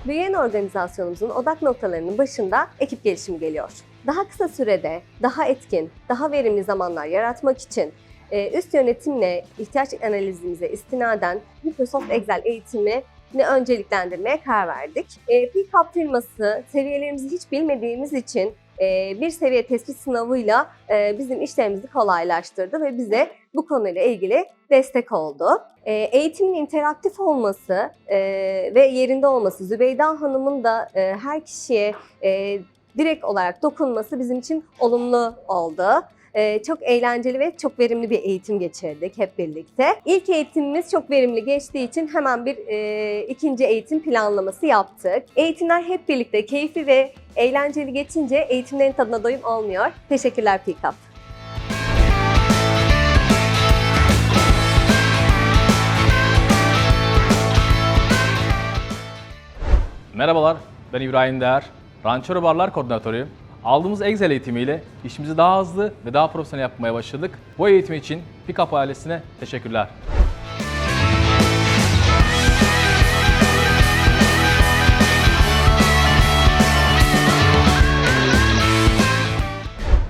Büyüyen organizasyonumuzun odak noktalarının başında ekip gelişimi geliyor. Daha kısa sürede, daha etkin, daha verimli zamanlar yaratmak için üst yönetimle ihtiyaç analizimize istinaden Microsoft Excel eğitimini önceliklendirmeye karar verdik. P-Cup firması seviyelerimizi hiç bilmediğimiz için bir seviye tespit sınavıyla bizim işlerimizi kolaylaştırdı ve bize bu konuyla ilgili destek oldu. Eğitimin interaktif olması ve yerinde olması, Zübeyda Hanım'ın da her kişiye direkt olarak dokunması bizim için olumlu oldu. Çok eğlenceli ve çok verimli bir eğitim geçirdik hep birlikte. İlk eğitimimiz çok verimli geçtiği için hemen bir ikinci eğitim planlaması yaptık. Eğitimler hep birlikte keyifli ve eğlenceli geçince eğitimlerin tadına doyum olmuyor. Teşekkürler P-Cup. Merhabalar, ben İbrahim Değer, Rançero Barlar Koordinatörüyüm. Aldığımız Excel eğitimiyle işimizi daha hızlı ve daha profesyonel yapmaya başladık. Bu eğitim için P-Cup ailesine teşekkürler.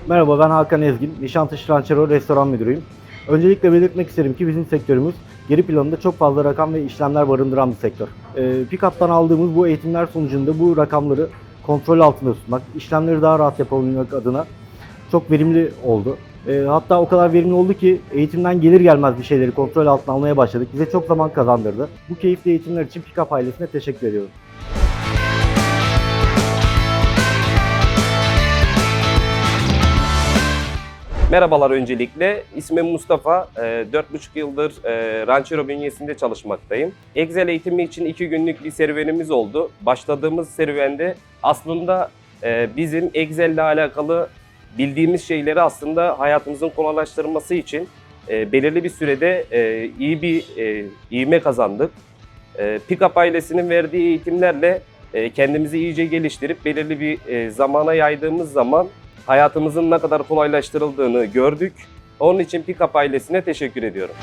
Merhaba, ben Hakan Ezgin, Nişantaşı Rançero Restoran Müdürüyüm. Öncelikle belirtmek isterim ki bizim sektörümüz geri planında çok fazla rakam ve işlemler barındıran bir sektör. P-Cup'tan aldığımız bu eğitimler sonucunda bu rakamları kontrol altında tutmak, işlemleri daha rahat yapabilmek adına çok verimli oldu. Hatta o kadar verimli oldu ki eğitimden gelir gelmez bir şeyleri kontrol altına almaya başladık. Bize çok zaman kazandırdı. Bu keyifli eğitimler için P-Cup ailesine teşekkür ediyorum. Merhabalar öncelikle. İsmim Mustafa. 4,5 yıldır Rançero bünyesinde çalışmaktayım. Excel eğitimi için 2 günlük bir serüvenimiz oldu. Başladığımız serüvende aslında bizim Excel ile alakalı bildiğimiz şeyleri aslında hayatımızın kolaylaştırması için belirli bir sürede iyi bir ivme kazandık. P-Cup ailesinin verdiği eğitimlerle kendimizi iyice geliştirip belirli bir zamana yaydığımız zaman hayatımızın ne kadar kolaylaştırıldığını gördük. Onun için P-Cup ailesine teşekkür ediyorum.